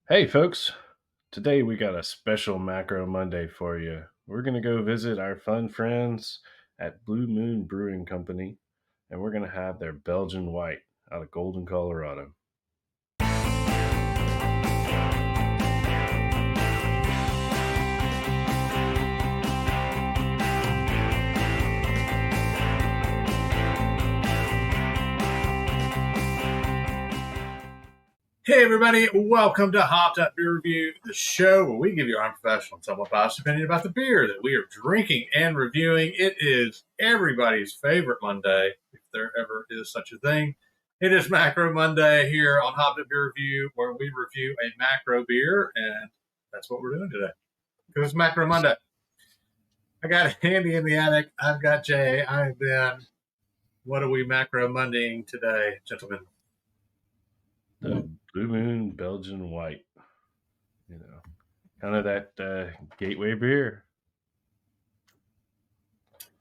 Hey, folks. Today we got a special Macro Monday for you. We're going to go visit our fun friends at Blue Moon Brewing Company, and we're going to have their Belgian White out of Golden, Colorado. Hey everybody, welcome to Hopped Up Beer Review, the show where we give you our unprofessional and somewhat biased opinion about the beer that we are drinking and reviewing. It is everybody's favorite Monday, if there ever is such a thing. It is Macro Monday here on Hopped Up Beer Review, where we review a macro beer, and that's what we're doing today. Because it's Macro Monday. I got Andy in the attic. I've got Jay. I've been. What are we Macro Mondaying today, gentlemen? The Blue Moon Belgian White. You know, kind of that gateway beer.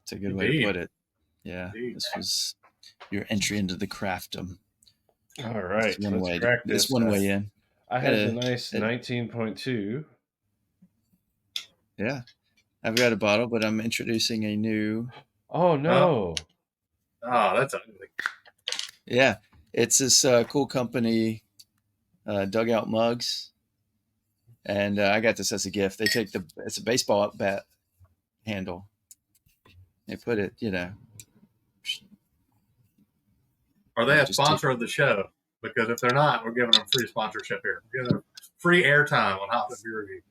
It's a good way Indeed. to put it. Yeah, Indeed. this was your entry into the craftdom. All right, One let's way. crack This this. one way in. I have a nice 19.2. Yeah, I've got a bottle, but I'm introducing a new. Oh, no. Oh, that's ugly. Yeah, it's this cool company, Dugout Mugs, and I got this as a gift. They take it's a baseball bat handle. They put it, Are they a just sponsor of the show? Because if they're not, we're giving them free sponsorship here. We're giving them free airtime on Hop Beer Review,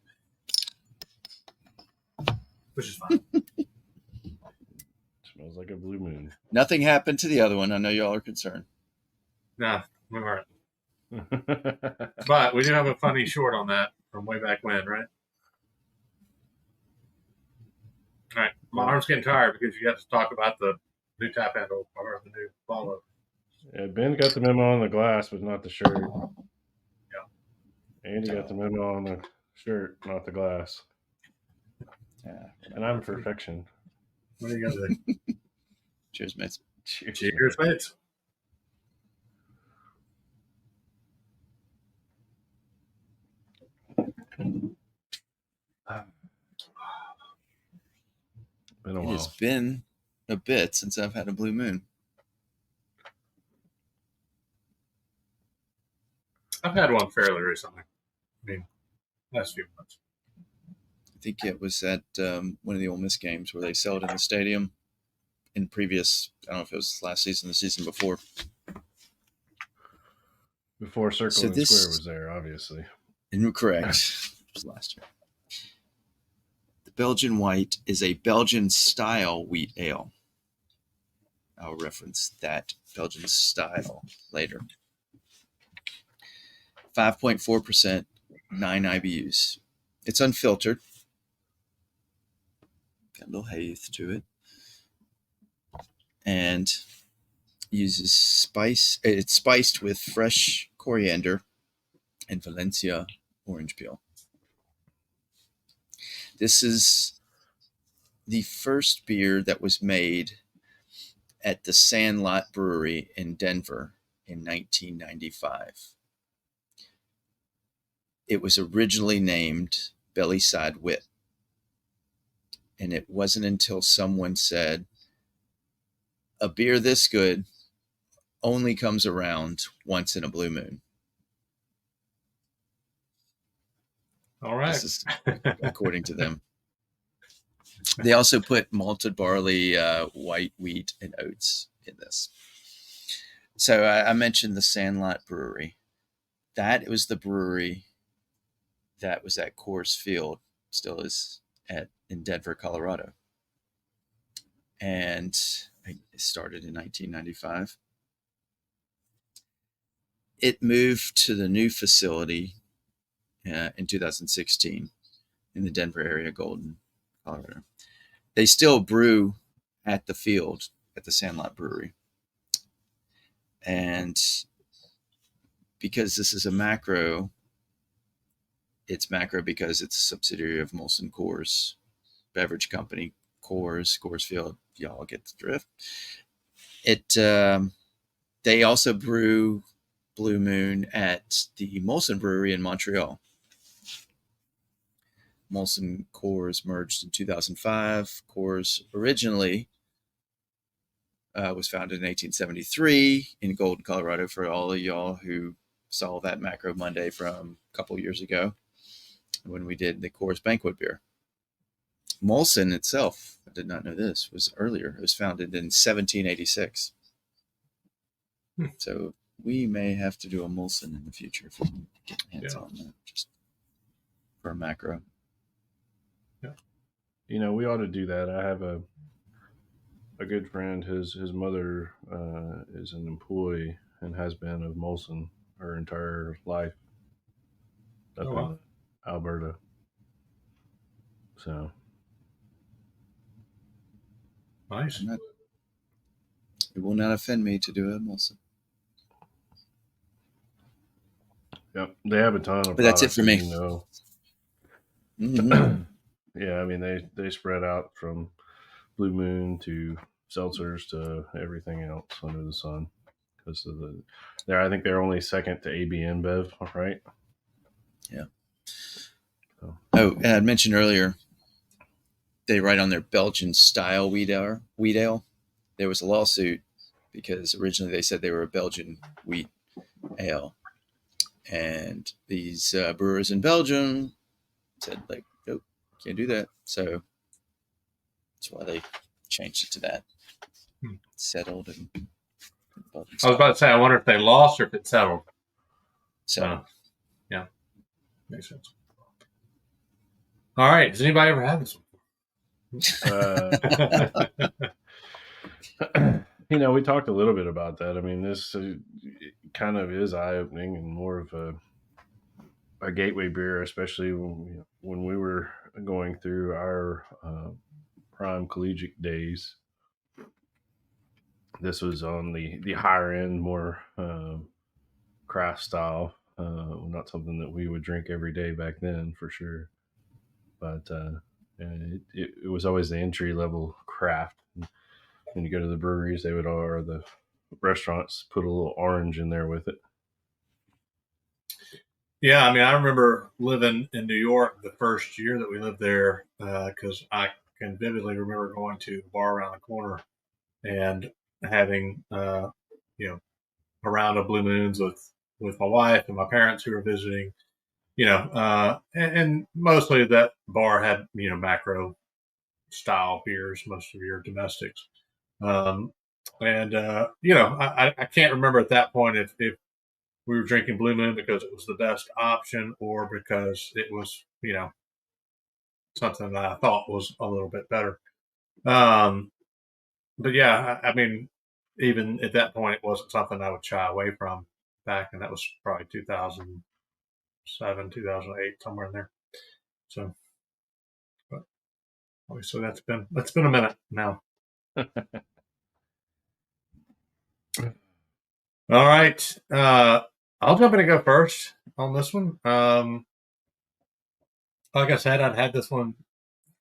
which is fine. Smells like a Blue Moon. Nothing happened to the other one. I know y'all are concerned. No, we weren't. But we do have a funny short on that from way back when, right? All right. My arm's getting tired because you have to talk about the new tap handle or the new follow. Yeah, Ben got the memo on the glass, but not the shirt. Yeah. Andy got the memo on the shirt, not the glass. Yeah. And I'm perfection. What are you going to do? Cheers, mates. Cheers, mates. Been a It while. has been a bit since I've had a Blue Moon. I've had one fairly recently. I mean, last few months. I think it was at one of the Ole Miss games where they sell it in the stadium. In previous, I don't know if it was last season, the season before. Before Circle and Square was there, obviously. Correct. It was last year. The Belgian White is a Belgian style wheat ale. I'll reference that Belgian style later. 5.4%, 9 IBUs. It's unfiltered. Got a little haze to it. And uses spice. It's spiced with fresh coriander and Valencia orange peel. This is the first beer that was made at the Sandlot Brewery in Denver in 1995. It was originally named Bellyside Wit. And it wasn't until someone said, a beer this good only comes around once in a blue moon. All right. This is according to them. They also put malted barley, white wheat, and oats in this. So I mentioned the Sandlot Brewery. That was the brewery that was at Coors Field, still is in Denver, Colorado. And it started in 1995. It moved to the new facility in 2016 in the Denver area, Golden, Colorado. They still brew at the field at the Sandlot Brewery. And because this is a macro, it's macro because it's a subsidiary of Molson Coors Beverage Company. Coors Field, y'all get the drift. They also brew Blue Moon at the Molson Brewery in Montreal. Molson Coors merged in 2005. Coors originally was founded in 1873 in Golden, Colorado, for all of y'all who saw that Macro Monday from a couple years ago when we did the Coors Banquet beer. Molson itself, I did not know this, was earlier. It was founded in 1786. So we may have to do a Molson in the future if we can get hands on that, just for a macro. Yeah. You know, we ought to do that. I have a good friend. His mother is an employee and has been of Molson her entire life up in Alberta. So nice. It will not offend me to do a Molson. Yep, they have a ton of. But that's it for me. You know. Mm-hmm. Yeah, I mean they spread out from Blue Moon to seltzers to everything else under the sun because of I think they're only second to AB InBev, right? Yeah. So. Oh, and I mentioned earlier, they write on their Belgian style wheat ale. There was a lawsuit because originally they said they were a Belgian wheat ale, and these brewers in Belgium said, like, nope, can't do that. So that's why they changed it to that. Settled and Belgian I was about to say, I wonder if they lost or if it settled. So yeah, makes sense. All right, does anybody ever have this one? You know, we talked a little bit about that. I mean, this kind of is eye-opening and more of a gateway beer, especially when we were going through our prime collegiate days. This was on the higher end, more craft style. Not something that we would drink every day back then, for sure. But it was always the entry level craft. When you go to the breweries, they would, or the restaurants, put a little orange in there with it. Yeah, I mean, I remember living in New York the first year that we lived there because I can vividly remember going to the bar around the corner and having, a round of Blue Moons with my wife and my parents who were visiting. And mostly that bar had macro style beers, most of your domestics. I can't remember at that point if we were drinking Blue Moon because it was the best option or because it was, something that I thought was a little bit better. But yeah, I mean, even at that point, it wasn't something I would shy away from back, and that was probably 2007, 2008, somewhere in there. So, but obviously that's been a minute now. All right. I'll jump in and go first on this one. Like I said, I'd had this one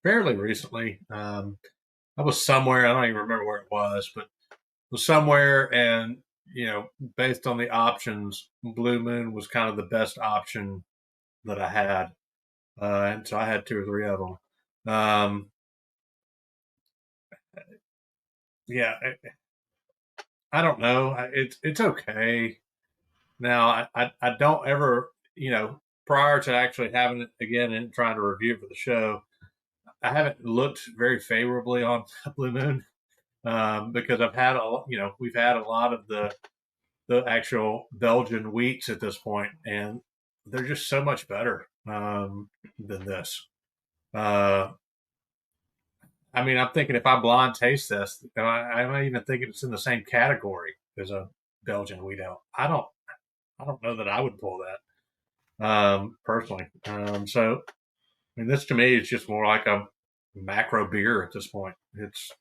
fairly recently. I was somewhere, I don't even remember where it was, but it was somewhere, and based on the options, Blue Moon was kind of the best option that I had, and so I had two or three of them. Yeah, I don't know. It's okay. Now, I don't ever, prior to actually having it again and trying to review it for the show, I haven't looked very favorably on Blue Moon because we've had a lot of the actual Belgian wheats at this point, and they're just so much better than this. I mean, I'm thinking if I blind taste this, I'm even thinking it's in the same category as a Belgian wheat ale. I don't know that I would pull that personally. So, I mean, this to me is just more like a macro beer at this point. It's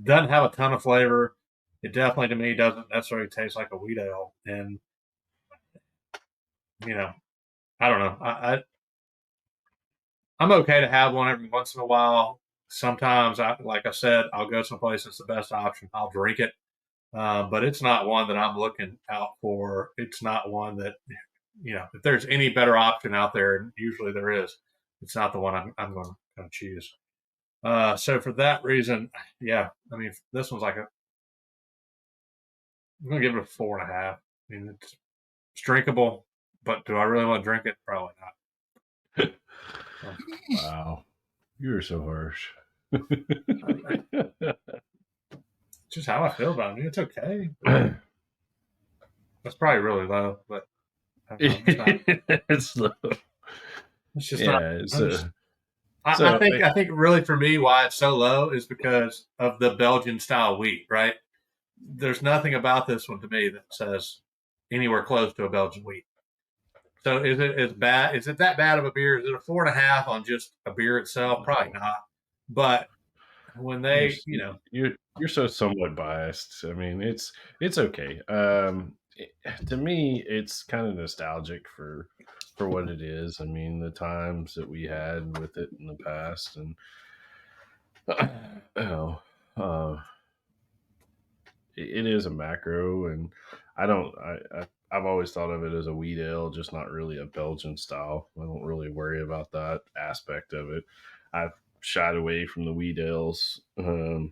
doesn't have a ton of flavor. It definitely to me doesn't necessarily taste like a wheat ale, and I don't know. I'm okay to have one every once in a while. Sometimes, like I said, I'll go someplace that's the best option. I'll drink it. but it's not one that I'm looking out for. It's not one that, if there's any better option out there, and usually there is, it's not the one I'm going to choose. So for that reason, yeah, I mean, this one's I'm going to give it a 4.5. I mean, it's drinkable, but do I really want to drink it? Probably not. Wow, you are so harsh. Just how I feel about it. I mean, it's okay. That's probably really low, but I don't know, It's low. it's just not. Yeah. I think really for me why it's so low is because of the Belgian style wheat, right? There's nothing about this one to me that says anywhere close to a Belgian wheat. So is it as bad? Is it that bad of a beer? Is it a 4.5 on just a beer itself? Probably not. But when you're they, you're so somewhat biased. I mean, it's okay. To me, it's kind of nostalgic for what it is. I mean, the times that we had with it in the past, and you know, uh, it is a macro, and I don't. I've always thought of it as a wheat ale, just not really a Belgian style. I don't really worry about that aspect of it. I've shied away from the wheat ales over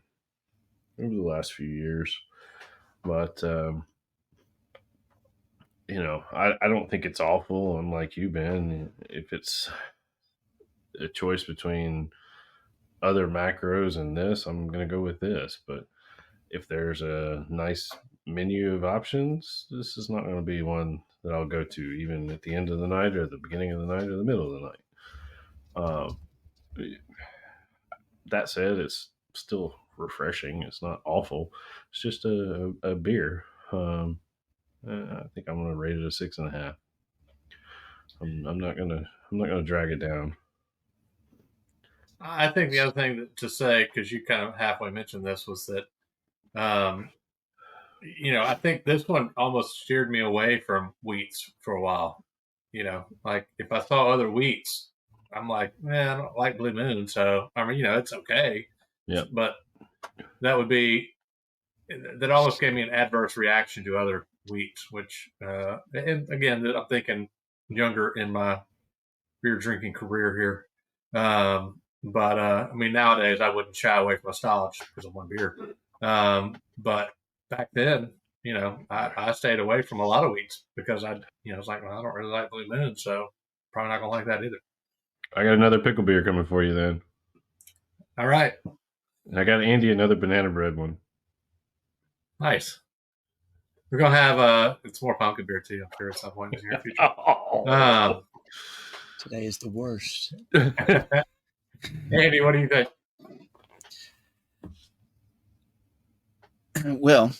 the last few years, but I don't think it's awful. Unlike you, Ben, if it's a choice between other macros and this, I'm going to go with this. But if there's a nice menu of options, this is not going to be one that I'll go to, even at the end of the night or the beginning of the night or the middle of the night. Um, that said, it's still refreshing. It's not awful. It's just a beer. I think I'm going to rate it a 6.5. I'm not gonna drag it down. I think the other thing to say, because you kind of halfway mentioned this, was that um, I think this one almost steered me away from wheats for a while. Like if I saw other wheats, I'm like, man, I don't like Blue Moon. So, I mean, it's okay. Yep. But that would be, that almost gave me an adverse reaction to other wheats, which, and again, I'm thinking younger in my beer drinking career here. But I mean, nowadays I wouldn't shy away from a style just because of one beer. But back then, I stayed away from a lot of wheats because it's like, well, I don't really like Blue Moon, so probably not gonna like that either. I got another pickle beer coming for you then. All right, And I got Andy another banana bread one. nice. We're gonna have it's more pumpkin beer too. I'm sure at some point in the near future. Oh. Today is the worst. Andy, what do you think? Well,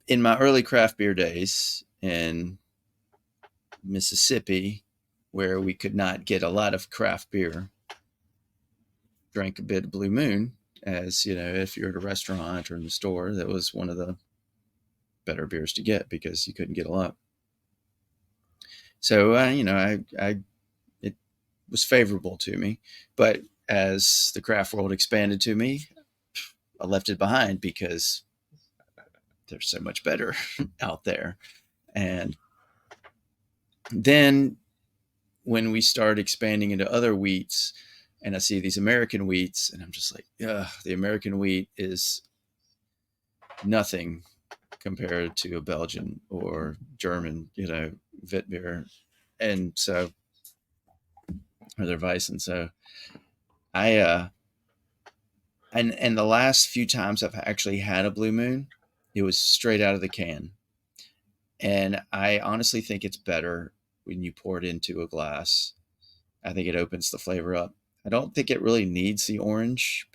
in my early craft beer days in Mississippi, where we could not get a lot of craft beer, drank a bit of Blue Moon. As if you're at a restaurant or in the store, that was one of the better beers to get because you couldn't get a lot. So it was favorable to me, but as the craft world expanded to me, I left it behind because there's so much better out there. And then when we start expanding into other wheats, and I see these American wheats, and I'm just like, the American wheat is nothing compared to a Belgian or German, wit beer. And so, or their Weissen. So I, and the last few times I've actually had a Blue Moon, it was straight out of the can. And I honestly think it's better when you pour it into a glass. I think it opens the flavor up. I don't think it really needs the orange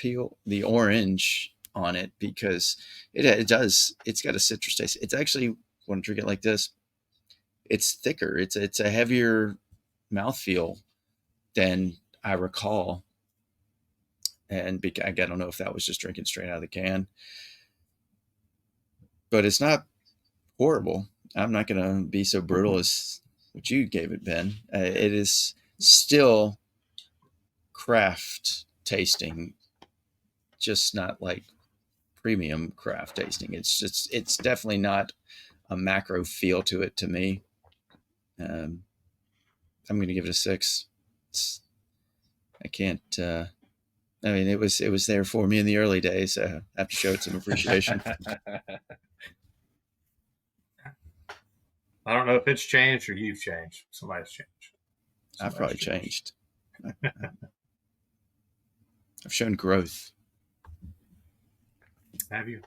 on it because it does. It's got a citrus taste. It's actually, when I drink it like this, it's thicker. It's a heavier mouthfeel than I recall. And I don't know if that was just drinking straight out of the can, but it's not horrible. I'm not going to be so brutal as what you gave it, Ben. It is still craft tasting, just not like premium craft tasting. It's definitely not a macro feel to it to me. I'm going to give it a 6. I can't. I mean, it was there for me in the early days. I have to show it some appreciation. I don't know if it's changed or you've changed. Somebody's changed. I've probably changed. I've shown growth. Have you?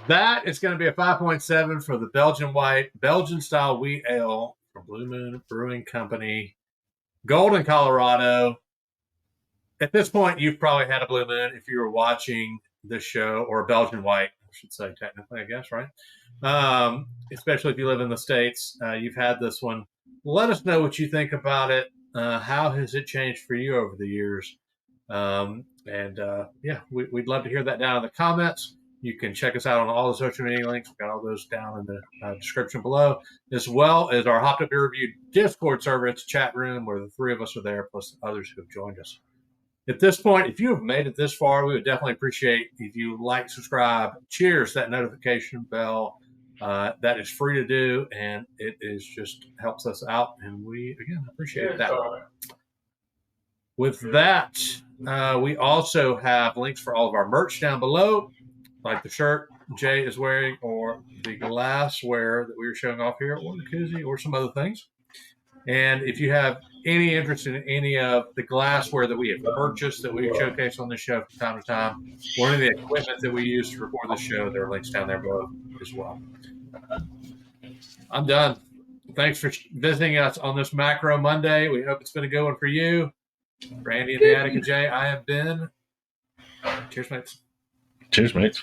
That is going to be a 5.7 for the Belgian White, Belgian style wheat ale from Blue Moon Brewing Company, Golden, Colorado. At this point, you've probably had a Blue Moon if you were watching this show, or a Belgian White, I should say, technically, I guess, right? Especially if you live in the States, you've had this one. Let us know what you think about it. How has it changed for you over the years? We'd love to hear that down in the comments. You can check us out on all the social media links. We've got all those down in the description below, as well as our Hopped Up Beer Review Discord server. It's a chat room where the 3 of us are there, plus others who have joined us. At this point, if you have made it this far, we would definitely appreciate if you like, subscribe, cheers, that notification bell. That is free to do, and it is just helps us out, and we, again, appreciate that. With that, we also have links for all of our merch down below, like the shirt Jay is wearing, or the glassware that we were showing off here, or the koozie, or some other things. And if you have any interest in any of the glassware that we have purchased, that we showcase on the show from time to time, or any of the equipment that we use to record the show, there are links down there below as well. I'm done. Thanks for visiting us on this Macro Monday. We hope it's been a good one for you. For Andy and the Attic and Jay, I have been. Cheers, mates. Cheers, mates.